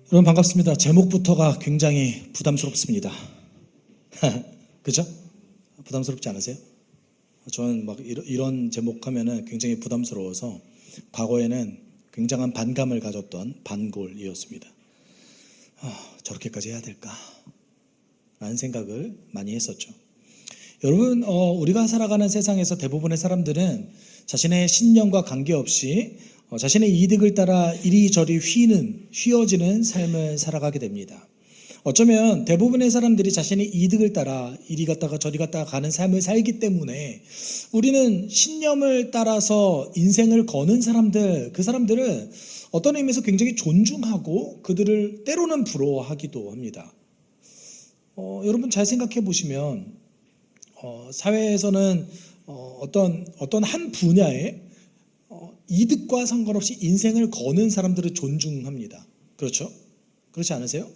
여러분 반갑습니다. 제목부터가 굉장히 부담스럽습니다. 그죠? 부담스럽지 않으세요? 저는 막 이런 제목 하면은 굉장히 부담스러워서 과거에는 굉장한 반감을 가졌던 반골이었습니다. 저렇게까지 해야 될까? 라는 생각을 많이 했었죠. 여러분, 우리가 살아가는 세상에서 대부분의 사람들은 자신의 신념과 관계없이 자신의 이득을 따라 이리저리 휘어지는 삶을 살아가게 됩니다. 어쩌면 대부분의 사람들이 자신의 이득을 따라 이리 갔다가 저리 갔다가 가는 삶을 살기 때문에 우리는 신념을 따라서 인생을 거는 사람들, 그 사람들을 어떤 의미에서 굉장히 존중하고 그들을 때로는 부러워하기도 합니다. 여러분 잘 생각해 보시면 사회에서는 어떤 한 분야에 이득과 상관없이 인생을 거는 사람들을 존중합니다. 그렇죠? 그렇지 않으세요?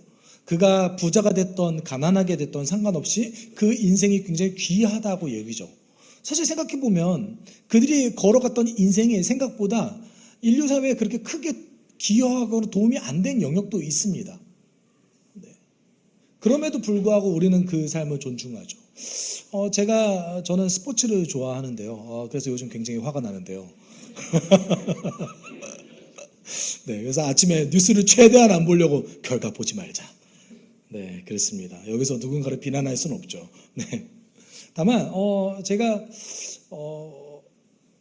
그가 부자가 됐던 가난하게 됐던 상관없이 그 인생이 굉장히 귀하다고 여기죠. 사실 생각해 보면 그들이 걸어갔던 인생이 생각보다 인류 사회에 그렇게 크게 기여하거나 도움이 안 된 영역도 있습니다. 그럼에도 불구하고 우리는 그 삶을 존중하죠. 저는 스포츠를 좋아하는데요. 그래서 요즘 굉장히 화가 나는데요. 네, 그래서 아침에 뉴스를 최대한 안 보려고 결과 보지 말자. 네, 그렇습니다. 여기서 누군가를 비난할 수는 없죠. 네. 다만, 제가,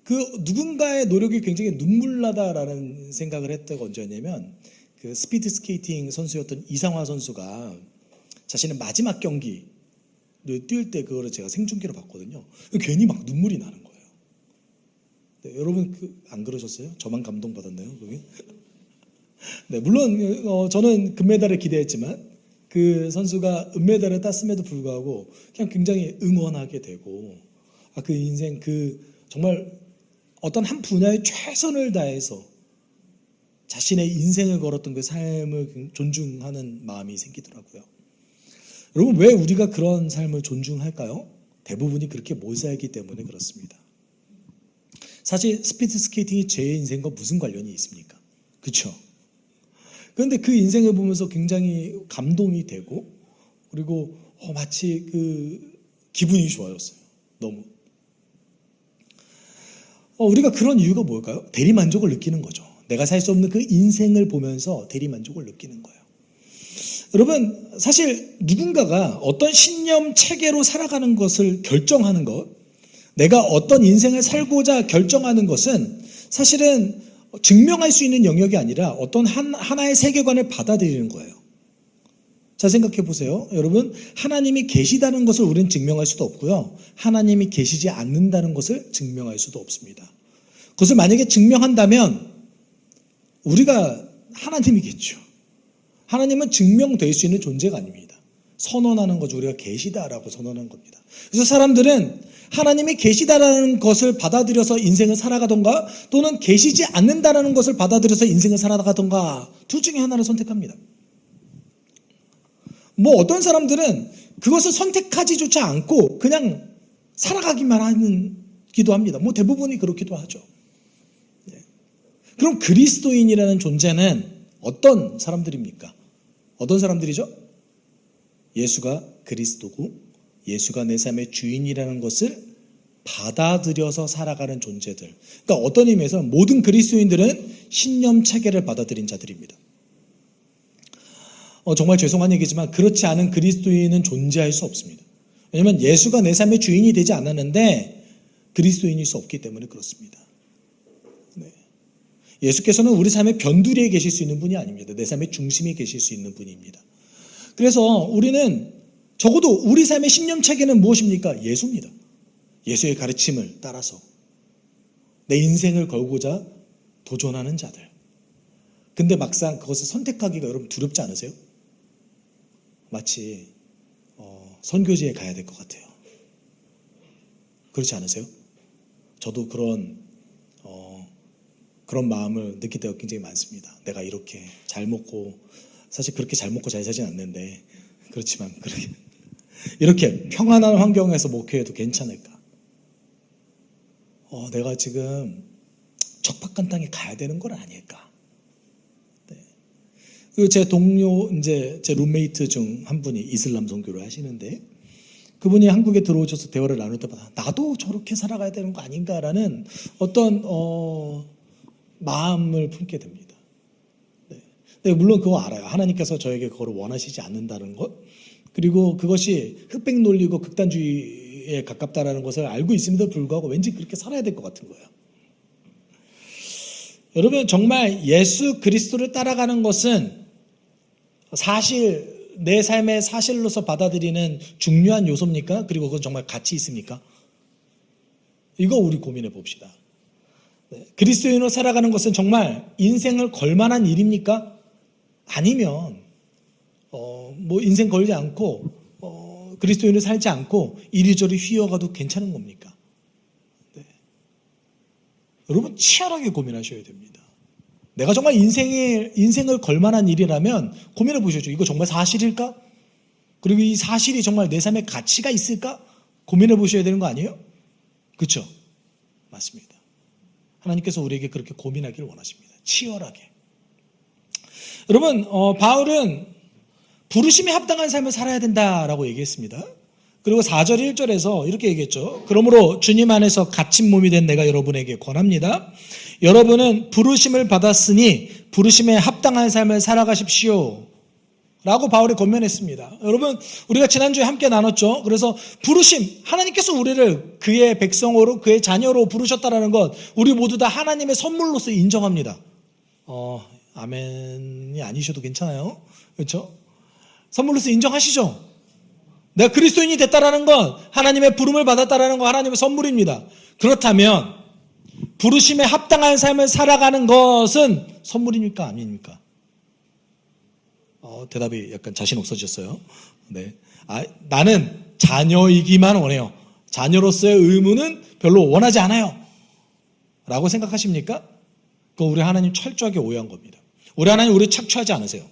그 누군가의 노력이 굉장히 눈물나다라는 생각을 했던 건 언제냐면, 그 스피드 스케이팅 선수였던 이상화 선수가 자신의 마지막 경기를 뛸 때 그거를 제가 생중계로 봤거든요. 괜히 막 눈물이 나는 거예요. 네, 여러분 안 그러셨어요? 저만 감동받았나요? 거기? 네, 물론 저는 금메달을 기대했지만 그 선수가 은메달을 땄음에도 불구하고 그냥 굉장히 응원하게 되고 그 인생 정말 어떤 한 분야에 최선을 다해서 자신의 인생을 걸었던 그 삶을 존중하는 마음이 생기더라고요. 여러분 왜 우리가 그런 삶을 존중할까요? 대부분이 그렇게 못 살기 때문에 그렇습니다. 사실 스피드 스케이팅이 제 인생과 무슨 관련이 있습니까? 그렇죠? 그런데 그 인생을 보면서 굉장히 감동이 되고 그리고 마치 기분이 좋아졌어요. 너무. 우리가 그런 이유가 뭘까요? 대리만족을 느끼는 거죠. 내가 살 수 없는 그 인생을 보면서 대리만족을 느끼는 거예요. 여러분 사실 누군가가 어떤 신념 체계로 살아가는 것을 결정하는 것, 내가 어떤 인생을 살고자 결정하는 것은 사실은 증명할 수 있는 영역이 아니라 어떤 하나의 세계관을 받아들이는 거예요. 자, 생각해 보세요. 여러분, 하나님이 계시다는 것을 우리는 증명할 수도 없고요. 하나님이 계시지 않는다는 것을 증명할 수도 없습니다. 그것을 만약에 증명한다면 우리가 하나님이겠죠. 하나님은 증명될 수 있는 존재가 아닙니다. 선언하는 거죠. 우리가 계시다라고 선언한 겁니다. 그래서 사람들은 하나님이 계시다라는 것을 받아들여서 인생을 살아가던가 또는 계시지 않는다라는 것을 받아들여서 인생을 살아가던가 둘 중에 하나를 선택합니다. 어떤 사람들은 그것을 선택하지조차 않고 그냥 살아가기만 하기도 합니다. 대부분이 그렇기도 하죠. 그럼 그리스도인이라는 존재는 어떤 사람들입니까? 어떤 사람들이죠? 예수가 그리스도고 예수가 내 삶의 주인이라는 것을 받아들여서 살아가는 존재들. 그러니까 어떤 의미에서 모든 그리스도인들은 신념 체계를 받아들인 자들입니다. 정말 죄송한 얘기지만 그렇지 않은 그리스도인은 존재할 수 없습니다. 왜냐하면 예수가 내 삶의 주인이 되지 않았는데 그리스도인일 수 없기 때문에 그렇습니다. 네. 예수께서는 우리 삶의 변두리에 계실 수 있는 분이 아닙니다. 내 삶의 중심에 계실 수 있는 분입니다. 그래서 우리는 적어도 우리 삶의 신념 체계는 무엇입니까? 예수입니다. 예수의 가르침을 따라서 내 인생을 걸고자 도전하는 자들. 근데 막상 그것을 선택하기가 여러분 두렵지 않으세요? 마치 선교지에 가야 될 것 같아요. 그렇지 않으세요? 저도 그런 마음을 느낄 때가 굉장히 많습니다. 내가 이렇게 잘 먹고 사실 그렇게 잘 먹고 잘 살진 않는데 그렇지만 이렇게 평안한 환경에서 목회해도 괜찮을까? 내가 지금 척박한 땅에 가야 되는 건 아닐까? 네. 제 동료, 이제 제 룸메이트 중 한 분이 이슬람 선교를 하시는데, 그분이 한국에 들어오셔서 대화를 나눌 때마다 나도 저렇게 살아가야 되는 거 아닌가라는 어떤 마음을 품게 됩니다. 네. 네, 물론 그거 알아요. 하나님께서 저에게 그걸 원하시지 않는다는 것, 그리고 그것이 흑백 논리고 극단주의에 가깝다라는 것을 알고 있음에도 불구하고 왠지 그렇게 살아야 될 것 같은 거예요. 여러분, 정말 예수 그리스도를 따라가는 것은 사실 내 삶의 사실로서 받아들이는 중요한 요소입니까? 그리고 그건 정말 가치 있습니까? 이거 우리 고민해 봅시다. 네. 그리스도인으로 살아가는 것은 정말 인생을 걸 만한 일입니까? 아니면 뭐 인생 걸지 않고 그리스도인으로 살지 않고 이리저리 휘어가도 괜찮은 겁니까? 네. 여러분, 치열하게 고민하셔야 됩니다. 내가 정말 인생을 걸 만한 일이라면 고민해 보셔야죠. 이거 정말 사실일까? 그리고 이 사실이 정말 내 삶에 가치가 있을까? 고민해 보셔야 되는 거 아니에요? 그렇죠? 맞습니다. 하나님께서 우리에게 그렇게 고민하기를 원하십니다. 치열하게. 여러분, 바울은 부르심에 합당한 삶을 살아야 된다라고 얘기했습니다. 그리고 4절 1절에서 이렇게 얘기했죠. 그러므로 주님 안에서 갇힌 몸이 된 내가 여러분에게 권합니다. 여러분은 부르심을 받았으니 부르심에 합당한 삶을 살아가십시오 라고 바울이 권면했습니다. 여러분, 우리가 지난주에 함께 나눴죠. 그래서 부르심, 하나님께서 우리를 그의 백성으로, 그의 자녀로 부르셨다는 것, 우리 모두 다 하나님의 선물로서 인정합니다. 아멘이 아니셔도 괜찮아요. 그렇죠? 선물로서 인정하시죠? 내가 그리스도인이 됐다라는 건, 하나님의 부름을 받았다라는 건 하나님의 선물입니다. 그렇다면 부르심에 합당한 삶을 살아가는 것은 선물입니까? 아닙니까? 대답이 약간 자신 없어졌어요. 네. 나는 자녀이기만 원해요. 자녀로서의 의무는 별로 원하지 않아요. 라고 생각하십니까? 그거 우리 하나님 철저하게 오해한 겁니다. 우리 하나님 우리 착취하지 않으세요.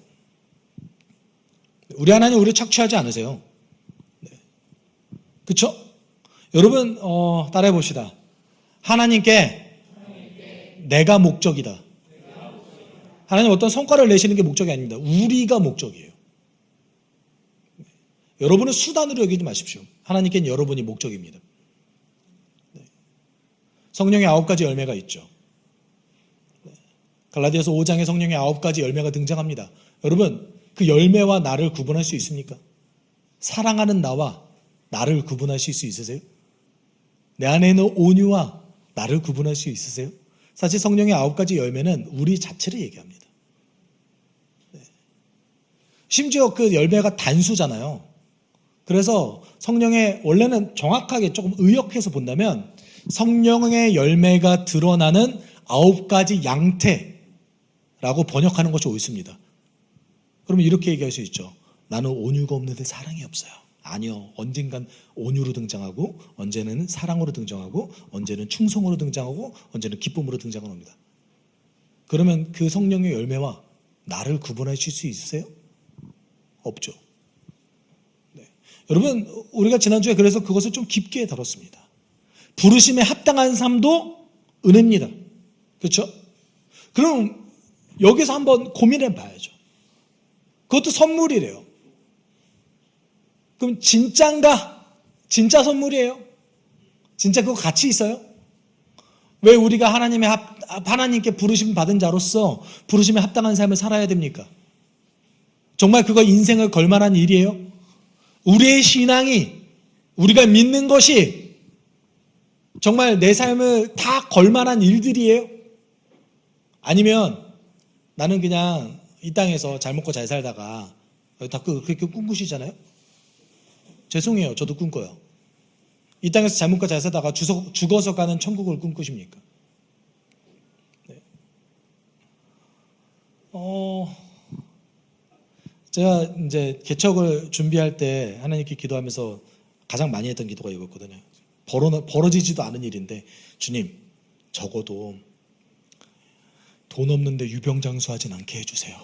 우리 하나님 우리 착취하지 않으세요. 네. 그렇죠? 여러분, 따라해 봅시다. 하나님께 내가 목적이다. 하나님 어떤 성과를 내시는 게 목적이 아닙니다. 우리가 목적이에요. 여러분은 수단으로 여기지 마십시오. 하나님께는 여러분이 목적입니다. 성령의 9가지 열매가 있죠. 갈라디아서 5장에 성령의 9가지 열매가 등장합니다. 여러분, 그 열매와 나를 구분할 수 있습니까? 사랑하는 나와 나를 구분하실 수 있으세요? 내 안에 있는 온유와 나를 구분할 수 있으세요? 사실 성령의 9가지 열매는 우리 자체를 얘기합니다. 네. 심지어 그 열매가 단수잖아요. 그래서 성령의, 원래는 정확하게 조금 의역해서 본다면 성령의 열매가 드러나는 9가지 양태라고 번역하는 것이 옳습니다. 그러면 이렇게 얘기할 수 있죠. 나는 온유가 없는데 사랑이 없어요. 아니요. 언젠간 온유로 등장하고, 언제는 사랑으로 등장하고, 언제는 충성으로 등장하고, 언제는 기쁨으로 등장합니다. 그러면 그 성령의 열매와 나를 구분하실 수 있으세요? 없죠. 네. 여러분, 우리가 지난주에 그래서 그것을 좀 깊게 다뤘습니다. 부르심에 합당한 삶도 은혜입니다. 그렇죠? 그럼 여기서 한번 고민해 봐야죠. 그것도 선물이래요. 그럼 진짜인가? 진짜 선물이에요? 진짜 그거 가치 있어요? 왜 우리가 하나님께 부르심 받은 자로서 부르심에 합당한 삶을 살아야 됩니까? 정말 그거 인생을 걸 만한 일이에요? 우리의 신앙이, 우리가 믿는 것이 정말 내 삶을 다 걸 만한 일들이에요? 아니면 나는 그냥 이 땅에서 잘 먹고 잘 살다가, 다 그렇게 꿈꾸시잖아요? 죄송해요. 저도 꿈꿔요. 이 땅에서 잘 먹고 잘 살다가 죽어서 가는 천국을 꿈꾸십니까? 네. 제가 이제 개척을 준비할 때 하나님께 기도하면서 가장 많이 했던 기도가 이거였거든요. 벌어지지도 않은 일인데, 주님, 적어도 돈 없는데 유병장수하진 않게 해주세요.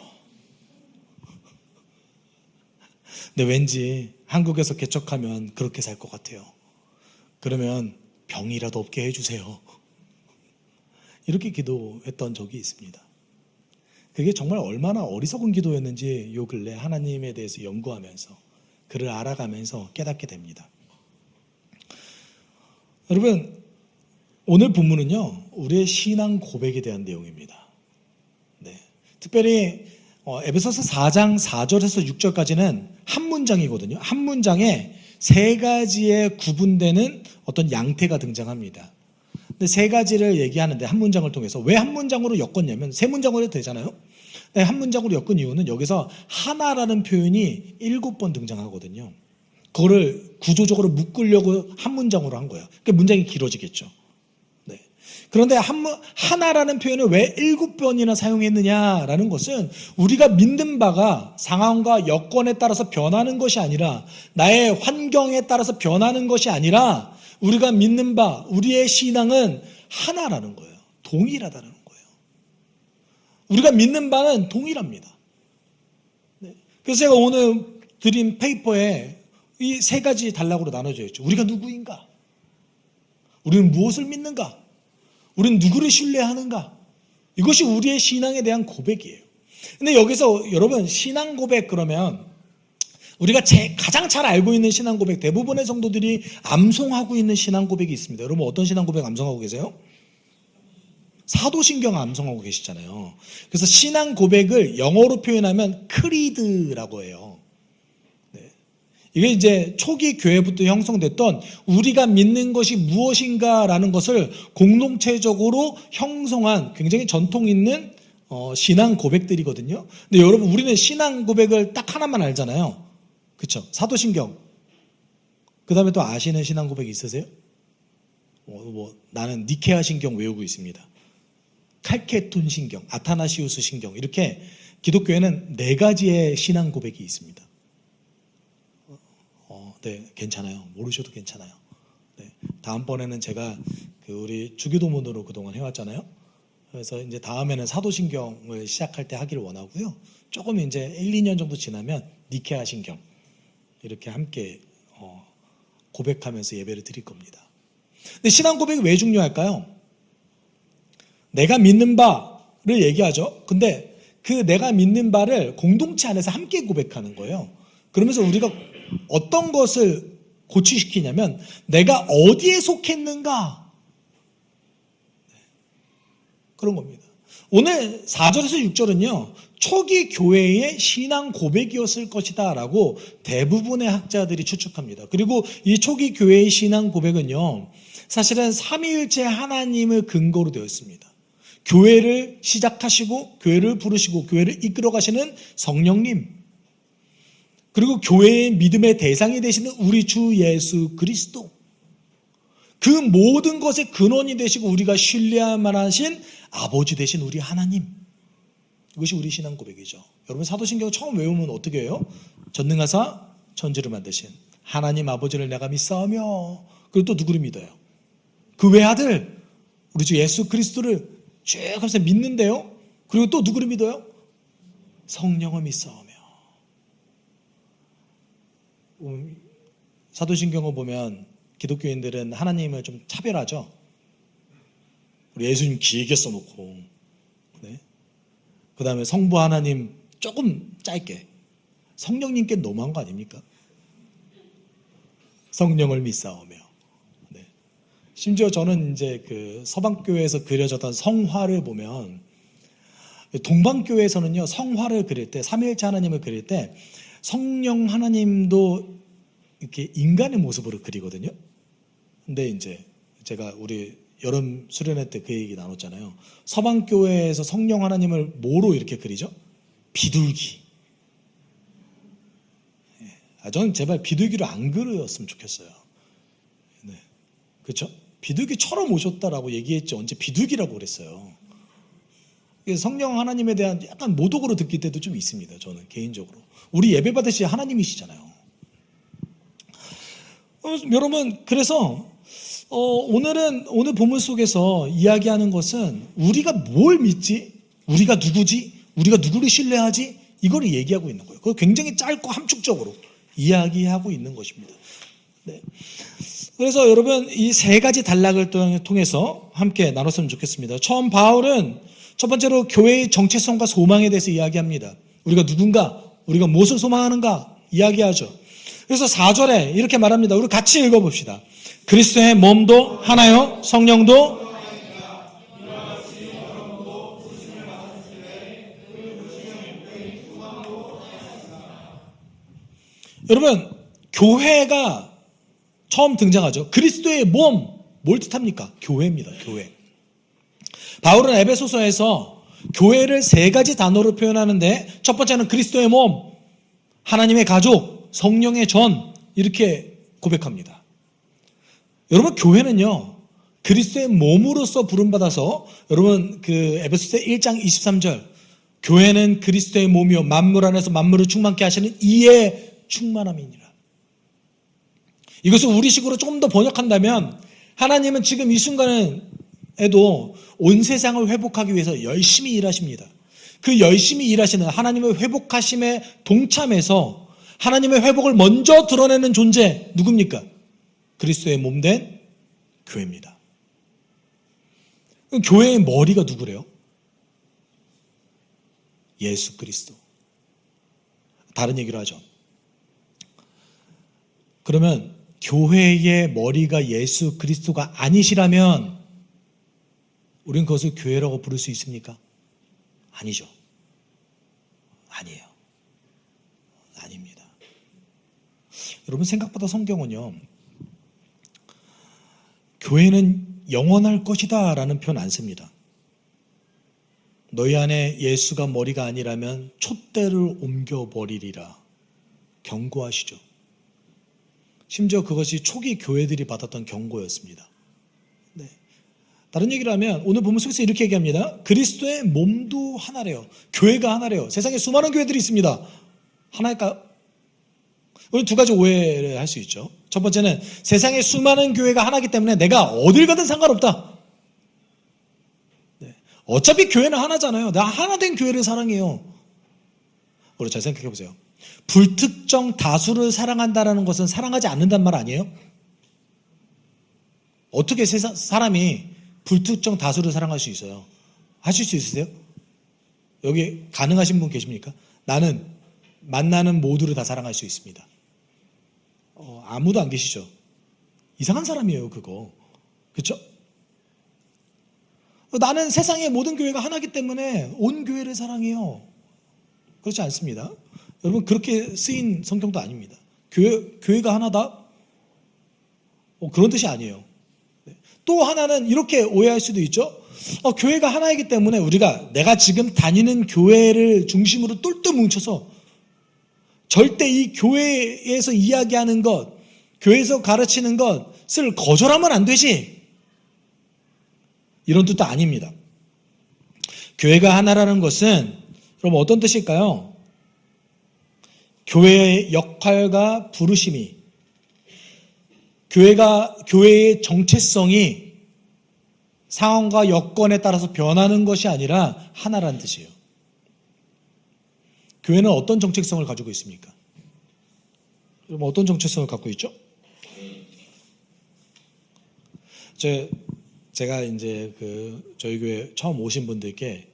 근데 왠지 한국에서 개척하면 그렇게 살 것 같아요. 그러면 병이라도 없게 해주세요. 이렇게 기도했던 적이 있습니다. 그게 정말 얼마나 어리석은 기도였는지 요 근래 하나님에 대해서 연구하면서 그를 알아가면서 깨닫게 됩니다. 여러분, 오늘 본문은요, 우리의 신앙 고백에 대한 내용입니다. 네. 특별히 에베소서 4장 4절에서 6절까지는 한 문장이거든요. 한 문장에 세 가지의 구분되는 어떤 양태가 등장합니다. 근데 세 가지를 얘기하는데 한 문장을 통해서 왜 한 문장으로 엮었냐면 세 문장으로 해도 되잖아요. 네, 한 문장으로 엮은 이유는 여기서 하나라는 표현이 7번 등장하거든요. 그거를 구조적으로 묶으려고 한 문장으로 한 거예요. 그러니까 문장이 길어지겠죠. 네. 그런데 하나라는 표현을 왜 7번이나 사용했느냐라는 것은 우리가 믿는 바가 상황과 여건에 따라서 변하는 것이 아니라 나의 환경에 따라서 변하는 것이 아니라 우리가 믿는 바, 우리의 신앙은 하나라는 거예요. 동일하다는 거예요. 우리가 믿는 바는 동일합니다. 네. 그래서 제가 오늘 드린 페이퍼에 이 세 가지 단락으로 나눠져 있죠. 우리가 누구인가? 우리는 무엇을 믿는가? 우리는 누구를 신뢰하는가? 이것이 우리의 신앙에 대한 고백이에요. 근데 여기서 여러분 신앙 고백 그러면 우리가 가장 잘 알고 있는 신앙 고백, 대부분의 성도들이 암송하고 있는 신앙 고백이 있습니다. 여러분 어떤 신앙 고백 암송하고 계세요? 사도신경 암송하고 계시잖아요. 그래서 신앙 고백을 영어로 표현하면 크리드라고 해요. 네. 이게 이제 초기 교회부터 형성됐던 우리가 믿는 것이 무엇인가라는 것을 공동체적으로 형성한 굉장히 전통 있는 신앙 고백들이거든요. 근데 여러분 우리는 신앙 고백을 딱 하나만 알잖아요. 그렇죠? 사도신경. 그 다음에 또 아시는 신앙 고백이 있으세요? 나는 니케아 신경 외우고 있습니다. 칼케톤 신경, 아타나시우스 신경, 이렇게 기독교에는 4가지의 신앙 고백이 있습니다. 네, 괜찮아요. 모르셔도 괜찮아요. 네, 다음번에는 제가 우리 주기도문으로 그동안 해왔잖아요. 그래서 이제 다음에는 사도신경을 시작할 때 하기를 원하고요. 조금 이제 1, 2년 정도 지나면 니케아 신경 이렇게 함께 고백하면서 예배를 드릴 겁니다. 근데 신앙 고백이 왜 중요할까요? 내가 믿는 바를 얘기하죠. 근데 그 내가 믿는 바를 공동체 안에서 함께 고백하는 거예요. 그러면서 우리가 어떤 것을 고취시키냐면 내가 어디에 속했는가? 그런 겁니다. 오늘 4절에서 6절은요. 초기 교회의 신앙 고백이었을 것이다 라고 대부분의 학자들이 추측합니다. 그리고 이 초기 교회의 신앙 고백은요. 사실은 삼위일체 하나님을 근거로 되어 있습니다. 교회를 시작하시고 교회를 부르시고 교회를 이끌어 가시는 성령님, 그리고 교회의 믿음의 대상이 되시는 우리 주 예수 그리스도, 그 모든 것의 근원이 되시고 우리가 신뢰할 만하신 아버지 되신 우리 하나님, 이것이 우리 신앙 고백이죠. 여러분 사도신경 처음 외우면 어떻게 해요? 전능하사 천지를 만드신 하나님 아버지를 내가 믿사오며, 그리고 또 누구를 믿어요? 그 외아들 우리 주 예수 그리스도를 쭉 하면서 믿는데요. 그리고 또 누구를 믿어요? 성령을 믿사오며. 사도신경을 보면 기독교인들은 하나님을 좀 차별하죠. 우리 예수님 길게 써놓고, 네? 그 다음에 성부 하나님 조금 짧게. 성령님께 너무한 거 아닙니까? 성령을 믿사오며. 네. 심지어 저는 이제 서방교회에서 그려졌던 성화를 보면, 동방교회에서는요 성화를 그릴 때, 삼위일체 하나님을 그릴 때 성령 하나님도 이렇게 인간의 모습으로 그리거든요. 근데 이제 제가 우리 여름 수련회 때 그 얘기 나눴잖아요. 서방교회에서 성령 하나님을 뭐로 이렇게 그리죠? 비둘기. 저는 제발 비둘기로 안 그렸으면 좋겠어요. 네. 그렇죠? 비둘기처럼 오셨다라고 얘기했지 언제 비둘기라고 그랬어요. 성령 하나님에 대한 약간 모독으로 듣기 때도 좀 있습니다. 저는 개인적으로. 우리 예배 받으시 하나님이시잖아요. 여러분, 그래서 오늘 본문 속에서 이야기하는 것은 우리가 뭘 믿지? 우리가 누구지? 우리가 누구를 신뢰하지? 이걸 얘기하고 있는 거예요. 그걸 굉장히 짧고 함축적으로 이야기하고 있는 것입니다. 네. 그래서 여러분 이 세 가지 단락을 통해서 함께 나눴으면 좋겠습니다. 처음 바울은 첫 번째로 교회의 정체성과 소망에 대해서 이야기합니다. 우리가 누군가, 우리가 무엇을 소망하는가 이야기하죠. 그래서 4절에 이렇게 말합니다. 우리 같이 읽어봅시다. 그리스도의 몸도 하나요, 성령도 여러분, 교회가 처음 등장하죠. 그리스도의 몸, 뭘 뜻합니까? 교회입니다. 교회. 바울은 에베소서에서 교회를 3가지 단어로 표현하는데 첫 번째는 그리스도의 몸, 하나님의 가족, 성령의 전 이렇게 고백합니다. 여러분, 교회는요 그리스도의 몸으로서 부름받아서 여러분 그 에베소서 1장 23절 교회는 그리스도의 몸이요 만물 안에서 만물을 충만케 하시는 이의 충만함이니라. 이것을 우리식으로 조금 더 번역한다면 하나님은 지금 이 순간에도 온 세상을 회복하기 위해서 열심히 일하십니다. 그 열심히 일하시는 하나님의 회복하심에 동참해서 하나님의 회복을 먼저 드러내는 존재 누굽니까? 그리스도의 몸된 교회입니다. 교회의 머리가 누구래요? 예수 그리스도. 다른 얘기로 하죠. 그러면 교회의 머리가 예수 그리스도가 아니시라면 우리는 그것을 교회라고 부를 수 있습니까? 아니죠. 아니에요. 아닙니다. 여러분, 생각보다 성경은요 교회는 영원할 것이다 라는 표현 안 씁니다. 너희 안에 예수가 머리가 아니라면 촛대를 옮겨버리리라 경고하시죠. 심지어 그것이 초기 교회들이 받았던 경고였습니다. 네. 다른 얘기를 하면 오늘 본문 속에서 이렇게 얘기합니다. 그리스도의 몸도 하나래요. 교회가 하나래요. 세상에 수많은 교회들이 있습니다. 하나일까요? 우리 2가지 오해를 할 수 있죠. 첫 번째는 세상에 수많은 교회가 하나이기 때문에 내가 어딜 가든 상관없다. 네. 어차피 교회는 하나잖아요. 내가 하나 된 교회를 사랑해요. 우리 잘 생각해 보세요. 불특정 다수를 사랑한다는 것은 사랑하지 않는단 말 아니에요? 어떻게 사람이 불특정 다수를 사랑할 수 있어요? 하실 수 있으세요? 여기 가능하신 분 계십니까? 나는 만나는 모두를 다 사랑할 수 있습니다. 아무도 안 계시죠? 이상한 사람이에요, 그거. 그렇죠? 나는 세상의 모든 교회가 하나이기 때문에 온 교회를 사랑해요. 그렇지 않습니다. 여러분, 그렇게 쓰인 성경도 아닙니다. 교회가 하나다? 그런 뜻이 아니에요. 또 하나는 이렇게 오해할 수도 있죠. 교회가 하나이기 때문에 내가 지금 다니는 교회를 중심으로 똘똘 뭉쳐서 절대 이 교회에서 이야기하는 것, 교회에서 가르치는 것을 거절하면 안 되지. 이런 뜻도 아닙니다. 교회가 하나라는 것은 그럼 어떤 뜻일까요? 교회의 역할과 부르심이, 교회의 정체성이 상황과 여건에 따라서 변하는 것이 아니라 하나라는 뜻이에요. 교회는 어떤 정체성을 가지고 있습니까? 그럼 어떤 정체성을 갖고 있죠? 제가 이제 저희 교회 처음 오신 분들께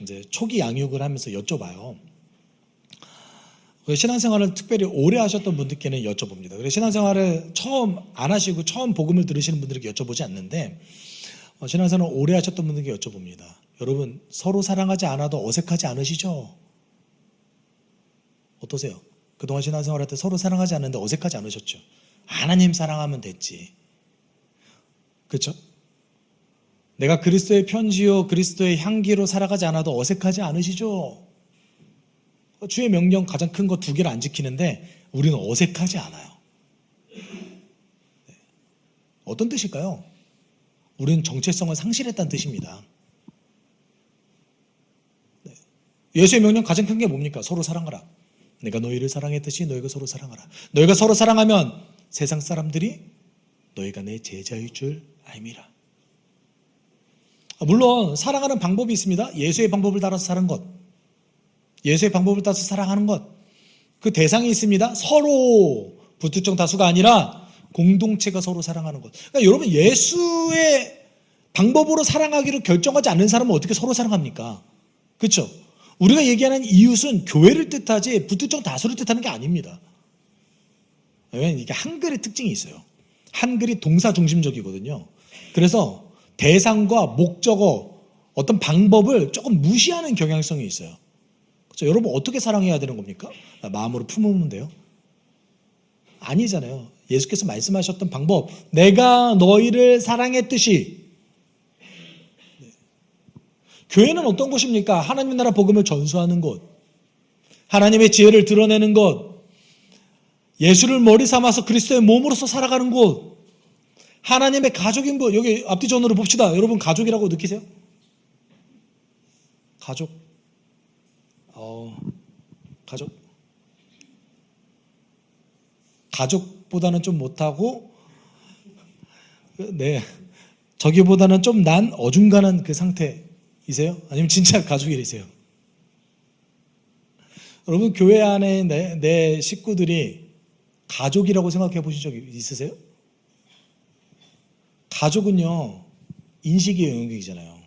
이제 초기 양육을 하면서 여쭤봐요. 신앙생활을 특별히 오래 하셨던 분들께는 여쭤봅니다. 그래서 신앙생활을 처음 안 하시고 처음 복음을 들으시는 분들에게 여쭤보지 않는데 신앙생활을 오래 하셨던 분들에게 여쭤봅니다. 여러분, 서로 사랑하지 않아도 어색하지 않으시죠? 어떠세요? 그동안 신앙생활할 때 서로 사랑하지 않는데 어색하지 않으셨죠? 하나님 사랑하면 됐지. 그렇죠? 내가 그리스도의 편지요 그리스도의 향기로 살아가지 않아도 어색하지 않으시죠? 주의 명령 가장 큰 거 2개를 안 지키는데 우리는 어색하지 않아요. 어떤 뜻일까요? 우리는 정체성을 상실했다는 뜻입니다. 예수의 명령 가장 큰 게 뭡니까? 서로 사랑하라. 내가 너희를 사랑했듯이 너희가 서로 사랑하라. 너희가 서로 사랑하면 세상 사람들이 너희가 내 제자일 줄 알미라. 물론 사랑하는 방법이 있습니다. 예수의 방법을 따라서 사는 것, 예수의 방법을 따라서 사랑하는 것, 그 대상이 있습니다. 서로 불특정 다수가 아니라 공동체가 서로 사랑하는 것. 그러니까 여러분, 예수의 방법으로 사랑하기로 결정하지 않는 사람은 어떻게 서로 사랑합니까? 그렇죠? 우리가 얘기하는 이웃은 교회를 뜻하지 불특정 다수를 뜻하는 게 아닙니다. 왜냐하면 이게 한글의 특징이 있어요. 한글이 동사 중심적이거든요. 그래서 대상과 목적어, 어떤 방법을 조금 무시하는 경향성이 있어요. 그렇죠? 여러분 어떻게 사랑해야 되는 겁니까? 마음으로 품으면 돼요? 아니잖아요. 예수께서 말씀하셨던 방법, 내가 너희를 사랑했듯이. 교회는 어떤 곳입니까? 하나님 나라 복음을 전수하는 곳, 하나님의 지혜를 드러내는 곳, 예수를 머리 삼아서 그리스도의 몸으로서 살아가는 곳, 하나님의 가족인 곳. 여기 앞뒤 전으로 봅시다. 여러분 가족이라고 느끼세요? 가족? 가족? 가족보다는 좀 못하고, 네, 저기보다는 좀 난 어중간한 그 상태이세요? 아니면 진짜 가족이세요? 여러분 교회 안에 내 식구들이 가족이라고 생각해 보신 적 있으세요? 가족은요, 인식의 영역이잖아요.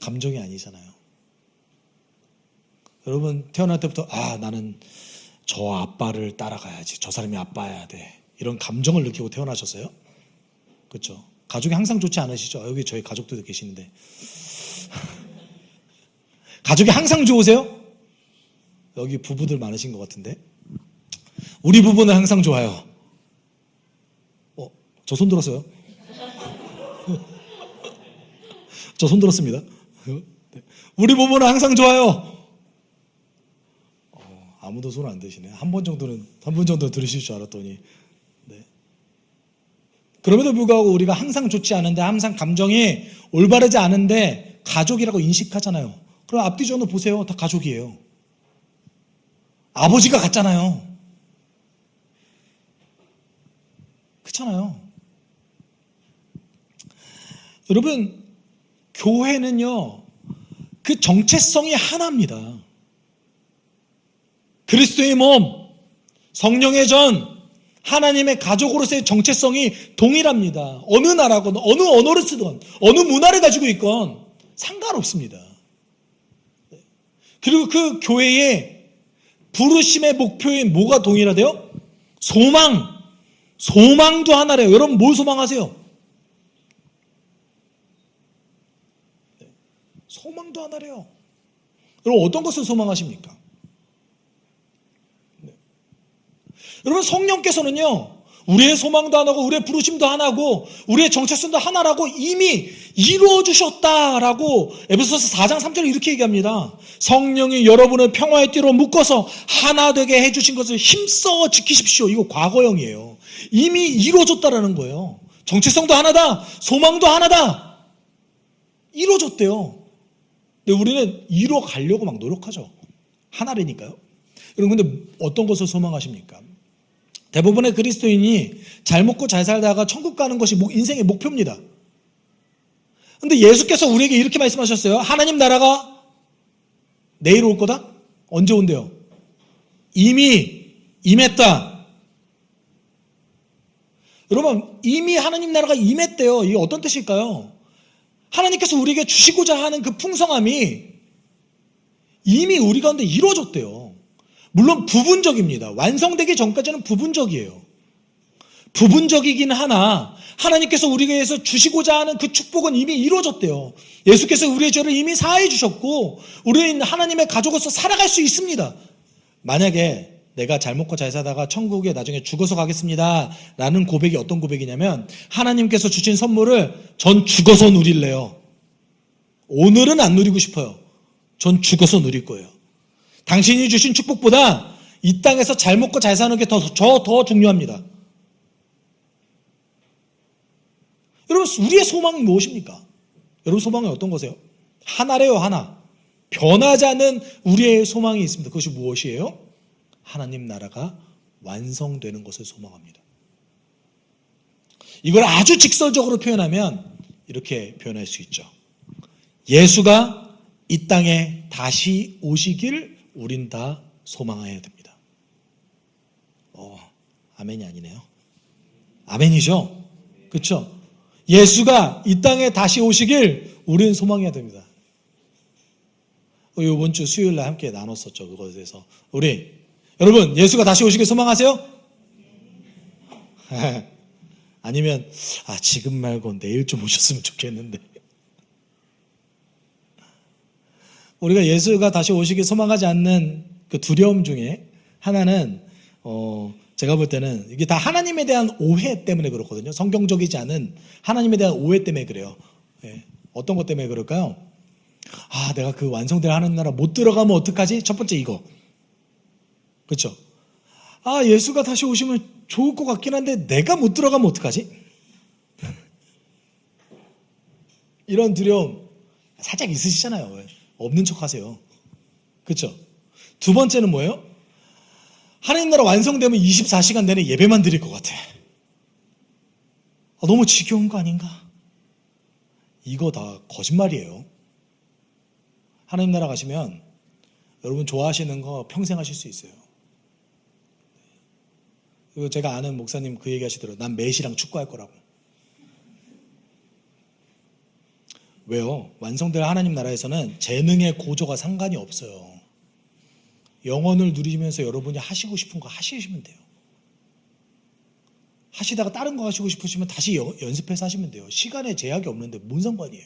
감정이 아니잖아요. 여러분 태어날 때부터 나는 저 아빠를 따라가야지, 저 사람이 아빠여야 돼, 이런 감정을 느끼고 태어나셨어요? 그렇죠? 가족이 항상 좋지 않으시죠? 여기 저희 가족들도 계시는데 가족이 항상 좋으세요? 여기 부부들 많으신 것 같은데. 우리 부부는 항상 좋아요. 저 손 들었어요? 저 손 들었습니다. 우리 부부는 항상 좋아요. 아무도 손 안 드시네. 한 분 정도 들으실 줄 알았더니. 네. 그럼에도 불구하고 우리가 항상 좋지 않은데, 항상 감정이 올바르지 않은데 가족이라고 인식하잖아요. 그럼 앞뒤전으로 보세요. 다 가족이에요. 아버지가 같잖아요. 그렇잖아요. 여러분 교회는요, 그 정체성이 하나입니다. 그리스도의 몸, 성령의 전, 하나님의 가족으로서의 정체성이 동일합니다. 어느 나라건, 어느 언어를 쓰건, 어느 문화를 가지고 있건 상관없습니다. 그리고 그 교회의 부르심의 목표인 뭐가 동일하대요? 소망도 하나래요. 여러분 뭘 소망하세요? 소망도 하나래요. 여러분 어떤 것을 소망하십니까? 여러분 성령께서는요, 우리의 소망도 하나고 우리의 부르심도 하나고 우리의 정체성도 하나라고 이미 이루어 주셨다라고 에베소서 4장 3절에 이렇게 얘기합니다. 성령이 여러분을 평화의 띠로 묶어서 하나 되게 해주신 것을 힘써 지키십시오. 이거 과거형이에요. 이미 이루어졌다라는 거예요. 정체성도 하나다, 소망도 하나다, 이루어졌대요. 근데 우리는 이루어가려고 막 노력하죠. 하나라니까요. 여러분 근데 어떤 것을 소망하십니까? 대부분의 그리스도인이 잘 먹고 잘 살다가 천국 가는 것이 인생의 목표입니다. 그런데 예수께서 우리에게 이렇게 말씀하셨어요. 하나님 나라가 내일 올 거다? 언제 온대요? 이미 임했다. 여러분 이미 하나님 나라가 임했대요. 이게 어떤 뜻일까요? 하나님께서 우리에게 주시고자 하는 그 풍성함이 이미 우리 가운데 이루어졌대요. 물론 부분적입니다. 완성되기 전까지는 부분적이에요. 부분적이긴 하나 하나님께서 우리에게 위해서 주시고자 하는 그 축복은 이미 이루어졌대요. 예수께서 우리의 죄를 이미 사해 주셨고 우리는 하나님의 가족으로서 살아갈 수 있습니다. 만약에 내가 잘 먹고 잘 사다가 천국에 나중에 죽어서 가겠습니다 라는 고백이 어떤 고백이냐면, 하나님께서 주신 선물을 전 죽어서 누릴래요. 오늘은 안 누리고 싶어요. 전 죽어서 누릴 거예요. 당신이 주신 축복보다 이 땅에서 잘 먹고 잘 사는 게 더 중요합니다. 여러분 우리의 소망은 무엇입니까? 여러분 소망은 어떤 거세요? 하나래요. 하나. 변하지 않는 우리의 소망이 있습니다. 그것이 무엇이에요? 하나님 나라가 완성되는 것을 소망합니다. 이걸 아주 직설적으로 표현하면 이렇게 표현할 수 있죠. 예수가 이 땅에 다시 오시길 우린 다 소망해야 됩니다. 아멘이 아니네요. 아멘이죠? 그렇죠? 예수가 이 땅에 다시 오시길 우리는 소망해야 됩니다. 이번 주 수요일 날 함께 나눴었죠. 그것에 대해서. 여러분, 예수가 다시 오시길 소망하세요? 아니면 지금 말고 내일 좀 오셨으면 좋겠는데. 우리가 예수가 다시 오시길 소망하지 않는 그 두려움 중에 하나는 제가 볼 때는 이게 다 하나님에 대한 오해 때문에 그렇거든요. 성경적이지 않은 하나님에 대한 오해 때문에 그래요. 어떤 것 때문에 그럴까요? 내가 그 완성될 하나님 나라 못 들어가면 어떡하지? 첫 번째 이거. 그렇죠? 예수가 다시 오시면 좋을 것 같긴 한데 내가 못 들어가면 어떡하지? 이런 두려움 살짝 있으시잖아요. 없는 척 하세요. 그렇죠? 두 번째는 뭐예요? 하나님 나라 완성되면 24시간 내내 예배만 드릴 것 같아. 너무 지겨운 거 아닌가? 이거 다 거짓말이에요. 하나님 나라 가시면 여러분 좋아하시는 거 평생 하실 수 있어요. 그리고 제가 아는 목사님 그 얘기 하시더라고요. 난 매시랑 축구할 거라고. 왜요? 완성될 하나님 나라에서는 재능의 고조가 상관이 없어요. 영원을 누리면서 여러분이 하시고 싶은 거 하시면 돼요. 하시다가 다른 거 하시고 싶으시면 다시 연습해서 하시면 돼요. 시간에 제약이 없는데 뭔 상관이에요?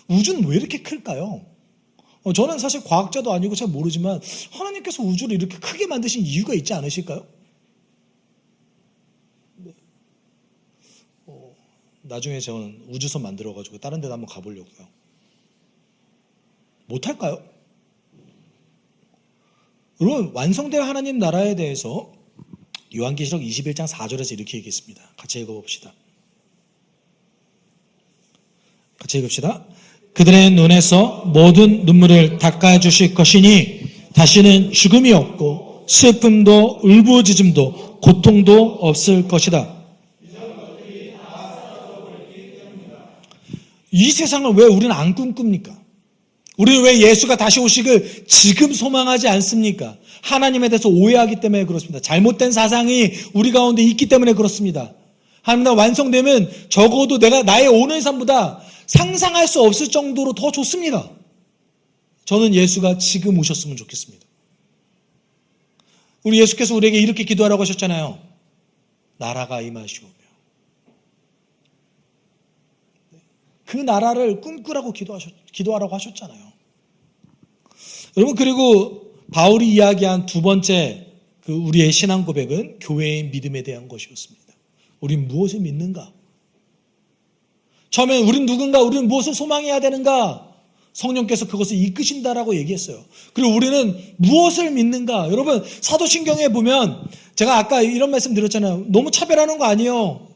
우주는 왜 이렇게 클까요? 저는 사실 과학자도 아니고 잘 모르지만 하나님께서 우주를 이렇게 크게 만드신 이유가 있지 않으실까요? 나중에 저는 우주선 만들어가지고 다른 데도 한번 가보려고요. 못할까요? 여러분, 완성될 하나님 나라에 대해서 요한계시록 21장 4절에서 이렇게 얘기했습니다. 같이 읽어봅시다. 같이 읽읍시다. 그들의 눈에서 모든 눈물을 닦아주실 것이니 다시는 죽음이 없고 슬픔도 울부짖음도 고통도 없을 것이다. 이 세상을 왜 우리는 안 꿈꿉니까? 우리는 왜 예수가 다시 오시길 지금 소망하지 않습니까? 하나님에 대해서 오해하기 때문에 그렇습니다. 잘못된 사상이 우리 가운데 있기 때문에 그렇습니다. 하나님 나라 완성되면 적어도 내가 나의 오늘 삶보다 상상할 수 없을 정도로 더 좋습니다. 저는 예수가 지금 오셨으면 좋겠습니다. 우리 예수께서 우리에게 이렇게 기도하라고 하셨잖아요. 나라가 임하시오며. 그 나라를 꿈꾸라고 기도하라고 하셨잖아요. 여러분, 그리고 바울이 이야기한 두 번째 우리의 신앙 고백은 교회의 믿음에 대한 것이었습니다. 우린 무엇을 믿는가? 처음엔 우린 누군가? 우리는 무엇을 소망해야 되는가? 성령께서 그것을 이끄신다라고 얘기했어요. 그리고 우리는 무엇을 믿는가? 여러분, 사도신경에 보면 제가 아까 이런 말씀 드렸잖아요. 너무 차별하는 거 아니에요.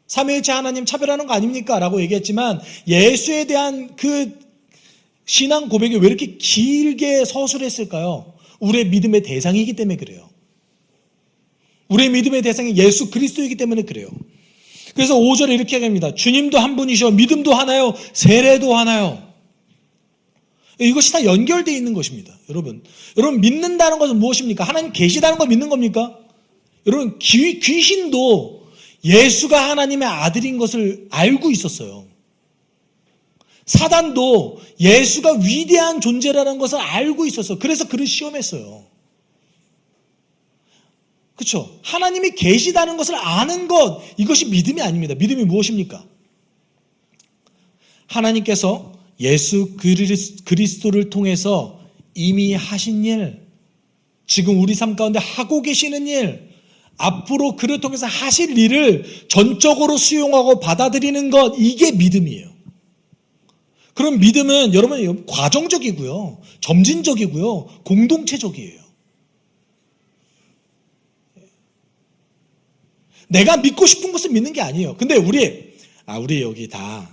삼위일체 하나님 차별하는 거 아닙니까? 라고 얘기했지만 예수에 대한 그 신앙 고백이 왜 이렇게 길게 서술했을까요? 우리의 믿음의 대상이기 때문에 그래요. 우리의 믿음의 대상이 예수 그리스도이기 때문에 그래요. 그래서 5절에 이렇게 얘기합니다. 주님도 한 분이셔. 믿음도 하나요. 세례도 하나요. 이것이 다 연결되어 있는 것입니다. 여러분 믿는다는 것은 무엇입니까? 하나님 계시다는 걸 믿는 겁니까? 여러분 귀신도 예수가 하나님의 아들인 것을 알고 있었어요. 사단도 예수가 위대한 존재라는 것을 알고 있었어요. 그래서 그를 시험했어요. 그렇죠? 하나님이 계시다는 것을 아는 것, 이것이 믿음이 아닙니다. 믿음이 무엇입니까? 하나님께서 예수 그리스도를 통해서 이미 하신 일, 지금 우리 삶 가운데 하고 계시는 일, 앞으로 그를 통해서 하실 일을 전적으로 수용하고 받아들이는 것, 이게 믿음이에요. 그럼 믿음은 여러분 과정적이고요, 점진적이고요, 공동체적이에요. 내가 믿고 싶은 것을 믿는 게 아니에요. 근데 우리 여기 다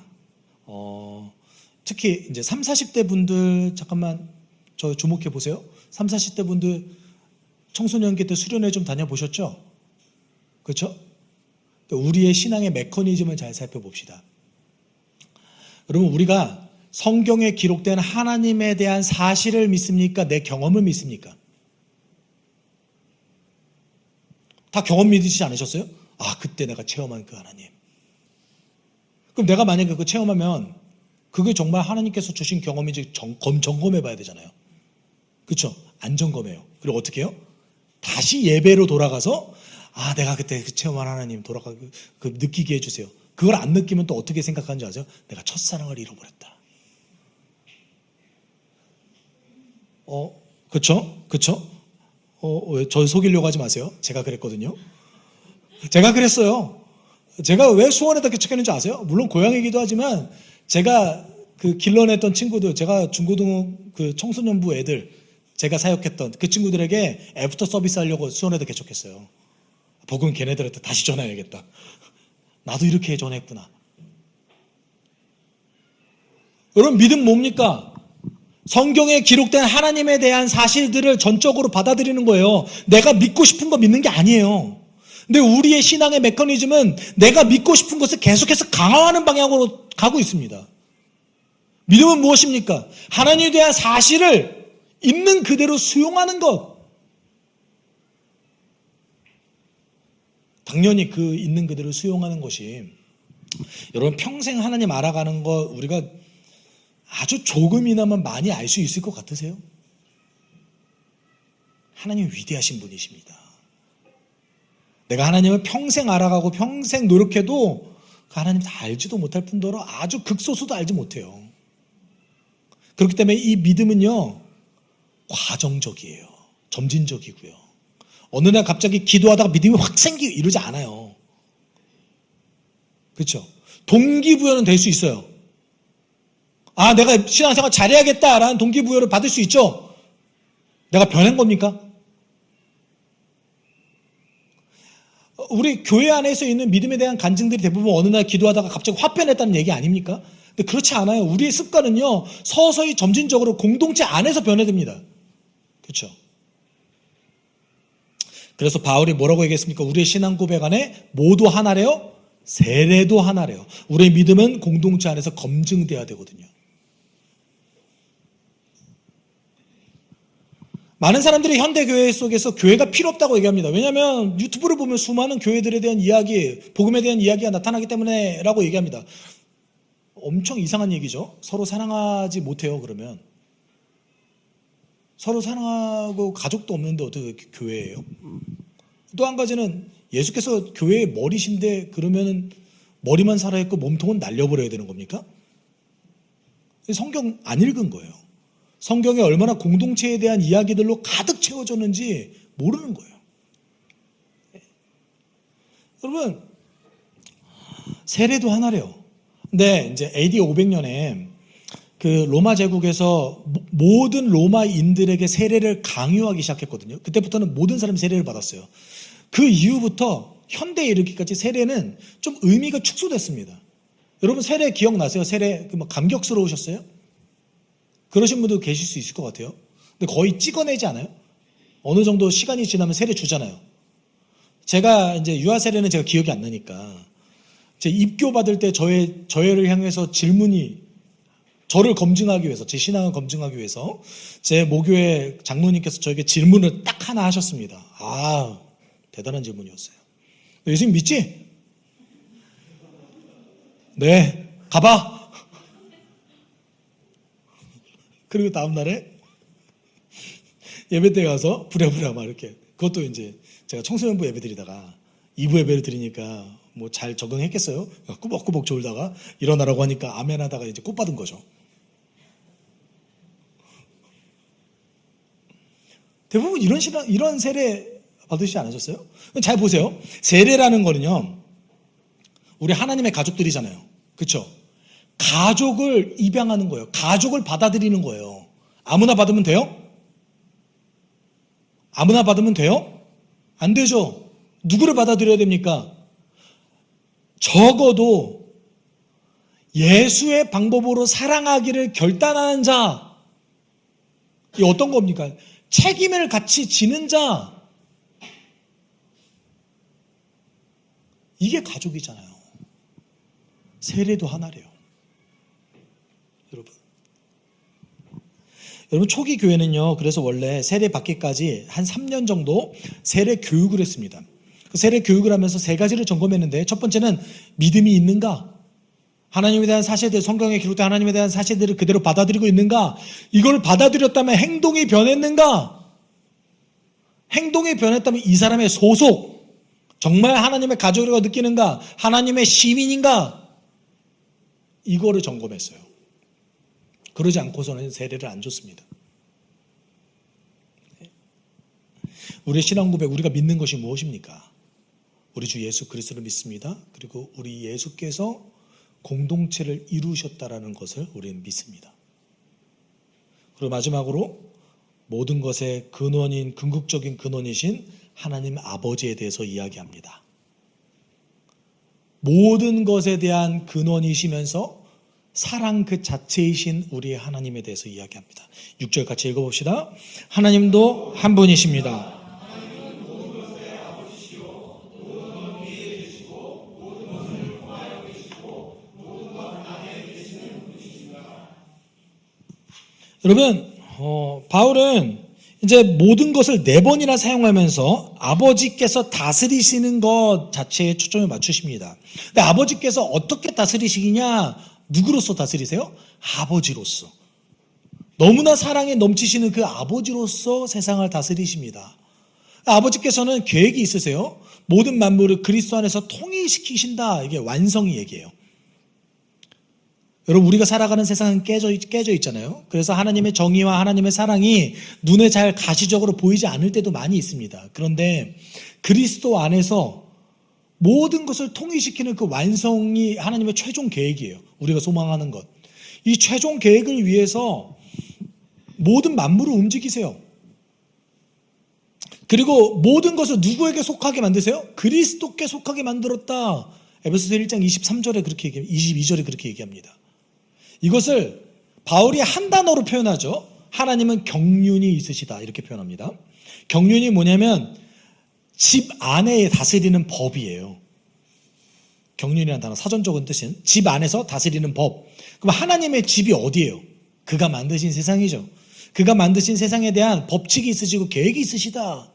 특히 이제 3, 40대 분들 잠깐만 저 주목해 보세요. 3, 40대 분들 청소년기 때 수련회 좀 다녀보셨죠? 그렇죠? 우리의 신앙의 메커니즘을 잘 살펴봅시다. 여러분, 우리가 성경에 기록된 하나님에 대한 사실을 믿습니까? 내 경험을 믿습니까? 다 경험 믿으시지 않으셨어요? 그때 내가 체험한 그 하나님. 그럼 내가 만약에 그거 체험하면 그게 정말 하나님께서 주신 경험인지 점검해 봐야 되잖아요. 그렇죠? 안 점검해요. 그리고 어떻게 해요? 다시 예배로 돌아가서 내가 그때 그 체험한 하나님 느끼게 해주세요. 그걸 안 느끼면 또 어떻게 생각하는지 아세요? 내가 첫사랑을 잃어버렸다. 그쵸? 왜 저 속이려고 하지 마세요. 제가 그랬거든요. 제가 그랬어요. 제가 왜 수원에다 개척했는지 아세요? 물론 고향이기도 하지만 제가 그 길러냈던 친구들, 제가 중고등 그 청소년부 애들, 제가 사역했던 그 친구들에게 애프터 서비스 하려고 수원에다 개척했어요. 복음 걔네들한테 다시 전해야겠다. 나도 이렇게 전했구나. 여러분, 믿음 뭡니까? 성경에 기록된 하나님에 대한 사실들을 전적으로 받아들이는 거예요. 내가 믿고 싶은 거 믿는 게 아니에요. 근데 우리의 신앙의 메커니즘은 내가 믿고 싶은 것을 계속해서 강화하는 방향으로 가고 있습니다. 믿음은 무엇입니까? 하나님에 대한 사실을 있는 그대로 수용하는 것. 당연히 그 있는 그대로 수용하는 것이 여러분 평생 하나님 알아가는 거 우리가 아주 조금이나마 많이 알 수 있을 것 같으세요? 하나님 위대하신 분이십니다. 내가 하나님을 평생 알아가고 평생 노력해도 그 하나님 다 알지도 못할 뿐더러 아주 극소수도 알지 못해요. 그렇기 때문에 이 믿음은요 과정적이에요. 점진적이고요. 어느 날 갑자기 기도하다가 믿음이 확 생기고 이러지 않아요. 그렇죠? 동기부여는 될 수 있어요. 내가 신앙생활 잘해야겠다라는 동기부여를 받을 수 있죠. 내가 변한 겁니까? 우리 교회 안에서 있는 믿음에 대한 간증들이 대부분 어느 날 기도하다가 갑자기 확 변했다는 얘기 아닙니까? 근데 그렇지 않아요. 우리의 습관은요 서서히 점진적으로 공동체 안에서 변해듭니다. 그렇죠? 그래서 바울이 뭐라고 얘기했습니까? 우리의 신앙 고백 안에 모두 하나래요? 세례도 하나래요. 우리의 믿음은 공동체 안에서 검증돼야 되거든요. 많은 사람들이 현대교회 속에서 교회가 필요 없다고 얘기합니다. 왜냐하면 유튜브를 보면 수많은 교회들에 대한 이야기, 복음에 대한 이야기가 나타나기 때문에 라고 얘기합니다. 엄청 이상한 얘기죠. 서로 사랑하지 못해요. 그러면 서로 사랑하고 가족도 없는데 어떻게 교회예요? 또 한 가지는 예수께서 교회의 머리신데 그러면 머리만 살아있고 몸통은 날려버려야 되는 겁니까? 성경 안 읽은 거예요. 성경에 얼마나 공동체에 대한 이야기들로 가득 채워졌는지 모르는 거예요. 여러분, 세례도 하나래요. 근데 이제 AD 500년에 그 로마 제국에서 모든 로마인들에게 세례를 강요하기 시작했거든요. 그때부터는 모든 사람이 세례를 받았어요. 그 이후부터 현대에 이르기까지 세례는 좀 의미가 축소됐습니다. 여러분 세례 기억나세요? 세례 감격스러우셨어요? 그러신 분도 계실 수 있을 것 같아요. 근데 거의 찍어내지 않아요? 어느 정도 시간이 지나면 세례 주잖아요. 제가 이제 유아 세례는 제가 기억이 안 나니까 제 입교 받을 때 저를 향해서 질문이 저를 검증하기 위해서 제 신앙을 검증하기 위해서 제 모교회 장로님께서 저에게 질문을 딱 하나 하셨습니다. 대단한 질문이었어요. 예수님 믿지? 네, 가봐. 그리고 다음날에 예배 때 가서 부랴부랴 막 이렇게 그것도 이제 제가 청소년부 예배 드리다가 2부 예배를 드리니까 뭐 잘 적응했겠어요? 꾸벅꾸벅 졸다가 일어나라고 하니까 아멘 하다가 이제 꽃 받은 거죠. 대부분 이런 세례 받으시지 않으셨어요? 잘 보세요. 세례라는 거는요, 우리 하나님의 가족들이잖아요. 그렇죠? 가족을 입양하는 거예요. 가족을 받아들이는 거예요. 아무나 받으면 돼요? 아무나 받으면 돼요? 안 되죠. 누구를 받아들여야 됩니까? 적어도 예수의 방법으로 사랑하기를 결단하는 자. 이 어떤 겁니까? 책임을 같이 지는 자. 이게 가족이잖아요. 세례도 하나래요. 여러분 초기 교회는요, 그래서 원래 세례 받기까지 한 3년 정도 세례 교육을 했습니다. 그 세례 교육을 하면서 세 가지를 점검했는데 첫 번째는 믿음이 있는가? 하나님에 대한 사실들, 성경에 기록된 하나님에 대한 사실들을 그대로 받아들이고 있는가? 이걸 받아들였다면 행동이 변했는가? 행동이 변했다면 이 사람의 소속, 정말 하나님의 가족이라고 느끼는가? 하나님의 시민인가? 이거를 점검했어요. 그러지 않고서는 세례를 안 줬습니다. 우리의 신앙 고백, 우리가 믿는 것이 무엇입니까? 우리 주 예수 그리스도를 믿습니다. 그리고 우리 예수께서 공동체를 이루셨다라는 것을 우리는 믿습니다. 그리고 마지막으로 모든 것의 근원인, 궁극적인 근원이신 하나님 아버지에 대해서 이야기합니다. 모든 것에 대한 근원이시면서 사랑 그 자체이신 우리 하나님에 대해서 이야기합니다. 6절 같이 읽어봅시다. 하나님도 한 분이십니다. 여러분, 바울은 이제 모든 것을 4번이나 사용하면서 아버지께서 다스리시는 것 자체에 초점을 맞추십니다. 근데 아버지께서 어떻게 다스리시느냐? 누구로서 다스리세요? 아버지로서. 너무나 사랑에 넘치시는 그 아버지로서 세상을 다스리십니다. 아버지께서는 계획이 있으세요. 모든 만물을 그리스도 안에서 통일시키신다. 이게 완성이 얘기예요. 여러분, 우리가 살아가는 세상은 깨져 있잖아요. 그래서 하나님의 정의와 하나님의 사랑이 눈에 잘 가시적으로 보이지 않을 때도 많이 있습니다. 그런데 그리스도 안에서 모든 것을 통일시키는 그 완성이 하나님의 최종 계획이에요. 우리가 소망하는 것. 이 최종 계획을 위해서 모든 만물을 움직이세요. 그리고 모든 것을 누구에게 속하게 만드세요? 그리스도께 속하게 만들었다. 에베소서 1장 23절에 그렇게 얘기합니다. 22절에 그렇게 얘기합니다. 이것을 바울이 한 단어로 표현하죠. 하나님은 경륜이 있으시다 이렇게 표현합니다. 경륜이 뭐냐면 집 안에 다스리는 법이에요. 경륜이라는 단어 사전적인 뜻은 집 안에서 다스리는 법. 그럼 하나님의 집이 어디예요? 그가 만드신 세상이죠. 그가 만드신 세상에 대한 법칙이 있으시고 계획이 있으시다.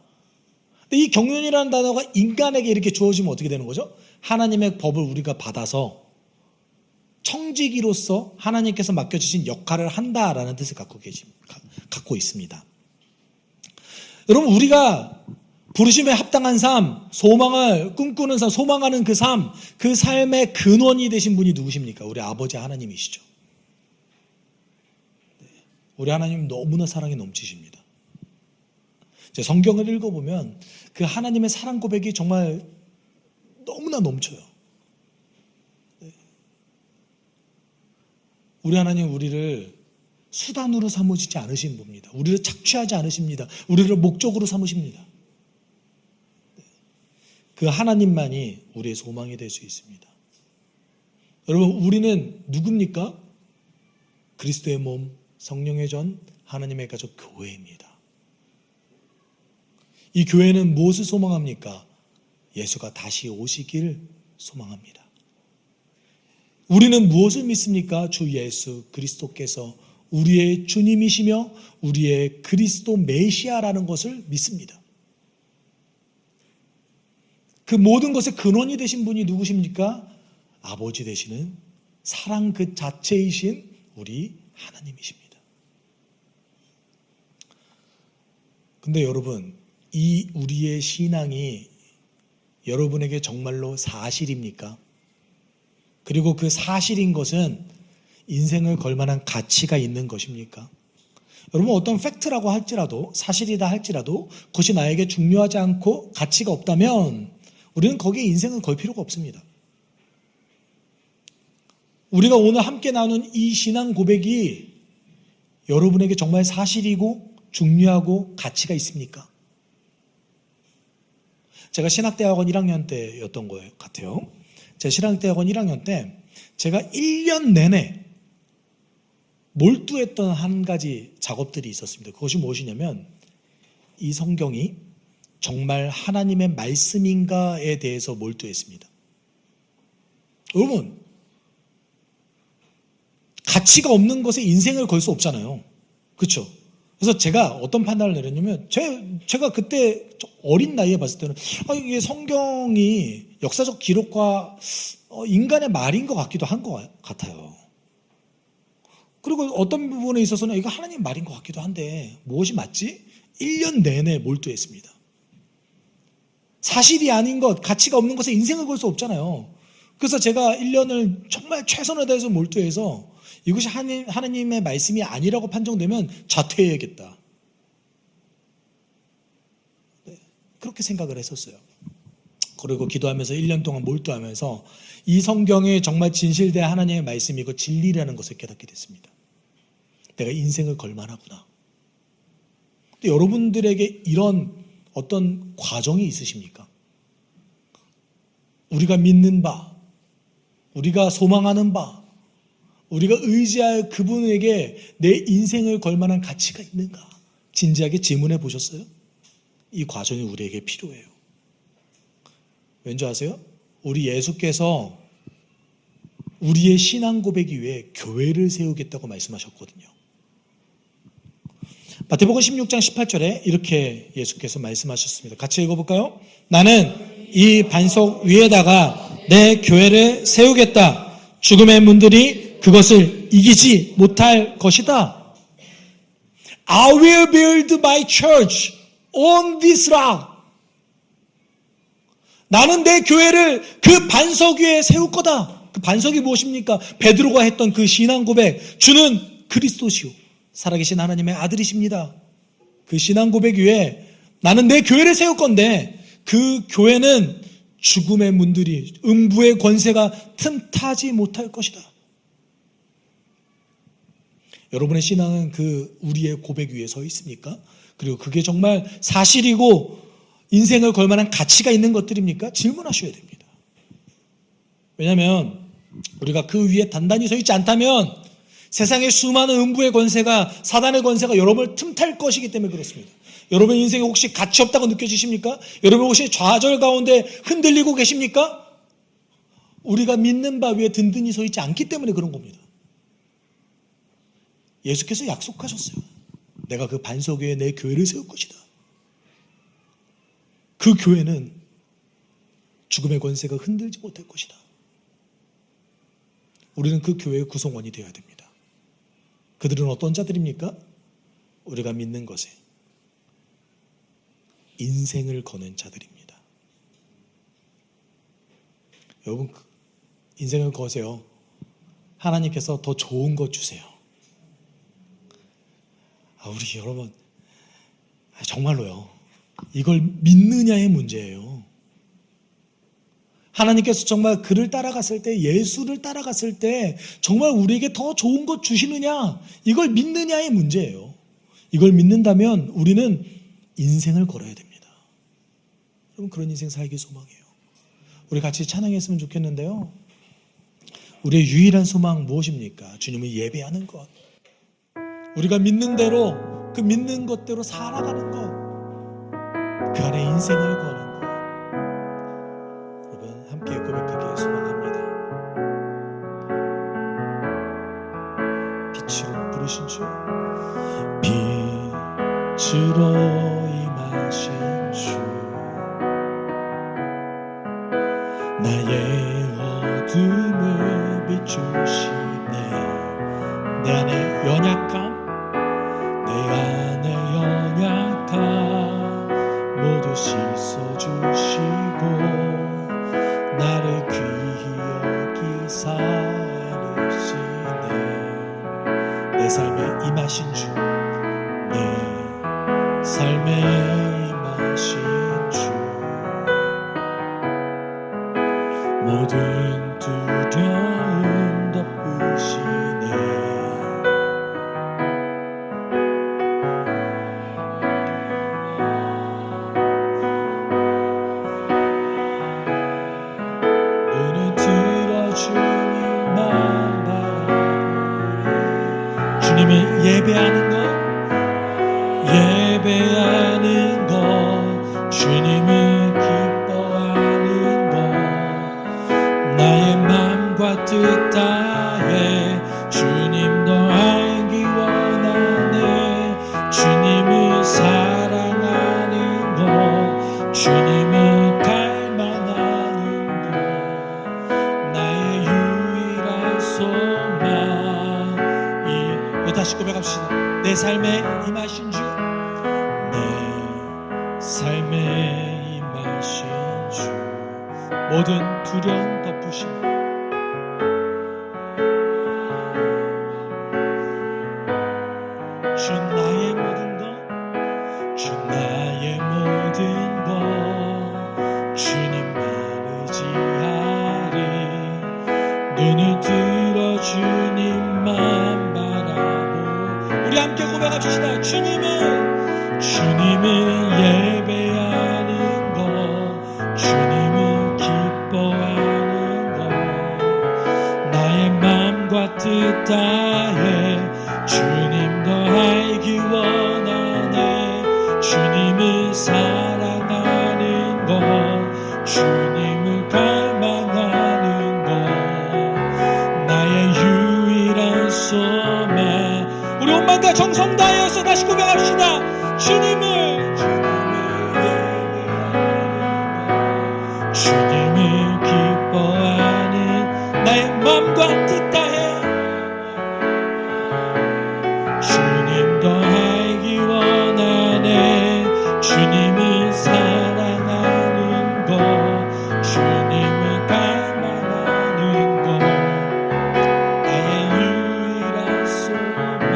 근데 이 경륜이라는 단어가 인간에게 이렇게 주어지면 어떻게 되는 거죠? 하나님의 법을 우리가 받아서 청지기로서 하나님께서 맡겨주신 역할을 한다라는 뜻을 갖고 있습니다. 여러분, 우리가 부르심에 합당한 삶, 소망을 꿈꾸는 삶, 소망하는 그 삶, 그 삶의 근원이 되신 분이 누구십니까? 우리 아버지 하나님이시죠. 우리 하나님 너무나 사랑이 넘치십니다. 성경을 읽어보면 그 하나님의 사랑 고백이 정말 너무나 넘쳐요. 우리 하나님 우리를 수단으로 삼으시지 않으신 분입니다. 우리를 착취하지 않으십니다. 우리를 목적으로 삼으십니다. 그 하나님만이 우리의 소망이 될 수 있습니다. 여러분, 우리는 누굽니까? 그리스도의 몸, 성령의 전, 하나님의 가족 교회입니다. 이 교회는 무엇을 소망합니까? 예수가 다시 오시길 소망합니다. 우리는 무엇을 믿습니까? 주 예수 그리스도께서 우리의 주님이시며 우리의 그리스도 메시아라는 것을 믿습니다. 그 모든 것의 근원이 되신 분이 누구십니까? 아버지 되시는 사랑 그 자체이신 우리 하나님이십니다. 근데 여러분, 이 우리의 신앙이 여러분에게 정말로 사실입니까? 그리고 그 사실인 것은 인생을 걸 만한 가치가 있는 것입니까? 여러분, 어떤 팩트라고 할지라도, 사실이다 할지라도 그것이 나에게 중요하지 않고 가치가 없다면 우리는 거기에 인생을 걸 필요가 없습니다. 우리가 오늘 함께 나눈 이 신앙 고백이 여러분에게 정말 사실이고 중요하고 가치가 있습니까? 제가 신학대학원 1학년 때였던 것 같아요. 제가 신학대학원 1학년 때 제가 1년 내내 몰두했던 한 가지 작업들이 있었습니다. 그것이 무엇이냐면 이 성경이 정말 하나님의 말씀인가에 대해서 몰두했습니다. 여러분, 가치가 없는 것에 인생을 걸 수 없잖아요. 그렇죠? 그래서 제가 어떤 판단을 내렸냐면 제가 그때 어린 나이에 봤을 때는 이게 성경이 역사적 기록과 인간의 말인 것 같기도 한 것 같아요. 그리고 어떤 부분에 있어서는 이거 하나님 말인 것 같기도 한데 무엇이 맞지? 1년 내내 몰두했습니다. 사실이 아닌 것, 가치가 없는 것에 인생을 걸 수 없잖아요. 그래서 제가 1년을 정말 최선을 다해서 몰두해서 이것이 하나님의 말씀이 아니라고 판정되면 자퇴해야겠다. 네, 그렇게 생각을 했었어요. 그리고 기도하면서 1년 동안 몰두하면서 이 성경에 정말 진실된 하나님의 말씀이고 진리라는 것을 깨닫게 됐습니다. 내가 인생을 걸 만하구나. 근데 여러분들에게 이런 어떤 과정이 있으십니까? 우리가 믿는 바, 우리가 소망하는 바, 우리가 의지할 그분에게 내 인생을 걸 만한 가치가 있는가? 진지하게 질문해 보셨어요? 이 과정이 우리에게 필요해요. 왠지 아세요? 우리 예수께서 우리의 신앙 고백이 위해 교회를 세우겠다고 말씀하셨거든요. 마태복음 16장 18절에 이렇게 예수께서 말씀하셨습니다. 같이 읽어볼까요? 나는 이 반석 위에다가 내 교회를 세우겠다. 죽음의 문들이 그것을 이기지 못할 것이다. I will build my church on this rock. 나는 내 교회를 그 반석 위에 세울 거다. 그 반석이 무엇입니까? 베드로가 했던 그 신앙 고백. 주는 그리스도시오. 살아계신 하나님의 아들이십니다. 그 신앙 고백 위에 나는 내 교회를 세울 건데 그 교회는 죽음의 문들이, 음부의 권세가 틈타지 못할 것이다. 여러분의 신앙은 그 우리의 고백 위에 서 있습니까? 그리고 그게 정말 사실이고 인생을 걸 만한 가치가 있는 것들입니까? 질문하셔야 됩니다. 왜냐하면 우리가 그 위에 단단히 서 있지 않다면 세상의 수많은 음부의 권세가, 사단의 권세가 여러분을 틈탈 것이기 때문에 그렇습니다. 여러분 인생에 혹시 가치 없다고 느껴지십니까? 여러분 혹시 좌절 가운데 흔들리고 계십니까? 우리가 믿는 바 위에 든든히 서 있지 않기 때문에 그런 겁니다. 예수께서 약속하셨어요. 내가 그 반석 위에 내 교회를 세울 것이다. 그 교회는 죽음의 권세가 흔들지 못할 것이다. 우리는 그 교회의 구성원이 되어야 됩니다. 그들은 어떤 자들입니까? 우리가 믿는 것에 인생을 거는 자들입니다. 여러분 인생을 거세요. 하나님께서 더 좋은 것 주세요. 우리 여러분 정말로요. 이걸 믿느냐의 문제예요. 하나님께서 정말 그를 따라갔을 때, 예수를 따라갔을 때 정말 우리에게 더 좋은 것 주시느냐, 이걸 믿느냐의 문제예요. 이걸 믿는다면 우리는 인생을 걸어야 됩니다. 여러분 그런 인생 살기 소망해요. 우리 같이 찬양했으면 좋겠는데요. 우리의 유일한 소망 무엇입니까? 주님을 예배하는 것. 우리가 믿는 대로, 그 믿는 것대로 살아가는 것. 그 안에 인생을 거는 것. 여러분 함께 고백하기를 소망합니다. 빛으로 부르신 주, 빛으로 임하신 주, 나의 어둠을 비추시네. 내 안에 연약함, 내 안에 연약함 모두 씻어주시고 나를 귀히 여기 살리시네. 내 삶에 임하신 주, 내 삶에 임하신 주, 모든 두려움 덮으시네. 주님을 예배하는 것, 예배하는 것, 주님을 기뻐하는 것, 나의 마음과 뜻 다해 주님도 알기 원하네. 주님을 사랑하는 것, 주님을 닮아가는 것, 나의 내 삶에 임하신 주, 내 삶에 임하신 주, 모든 두려움 덮으시네. 주 나의 모든 것, 주 나의 모든 것, 주님만 의지하리. 눈을 들어 주님만 바라보. 우리 함께 고백합시다. 주님을 예배하는 것, 주님을 기뻐하는 것, 나의 마음과 뜻 다해 주님 더 알기 원하네. 주님을 사랑하는 것, 주님을 갈망하는 것, 나의 유일한 소망. 우리 온 마음과 정성 다하여서 다시 고백합시다. 주님을 예배하는 것, 주님을 기뻐하는 나의 마음과 뜻 다해 주님 더 알기 원하네. 주님을 사랑하는 것, 주님을 갈망하는 것, 나의 유일한 소망.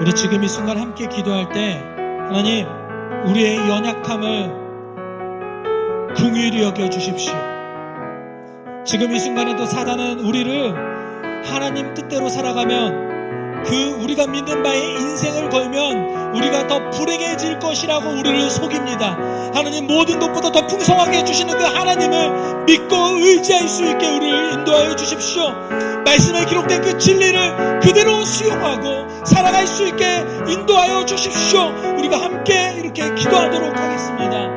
우리 지금 이 순간 함께 기도할 때 하나님, 우리의 연약함을 긍휼히 여겨주십시오. 지금 이 순간에도 사단은 우리를 하나님 뜻대로 살아가면, 그 우리가 믿는 바에 인생을 걸면 우리가 더 불행해질 것이라고 우리를 속입니다. 하나님, 모든 것보다 더 풍성하게 해주시는 그 하나님을 믿고 의지할 수 있게 우리를 인도하여 주십시오. 말씀에 기록된 그 진리를 그대로 수용하고 살아갈 수 있게 인도하여 주십시오. 우리가 함께 이렇게 기도하도록 하겠습니다.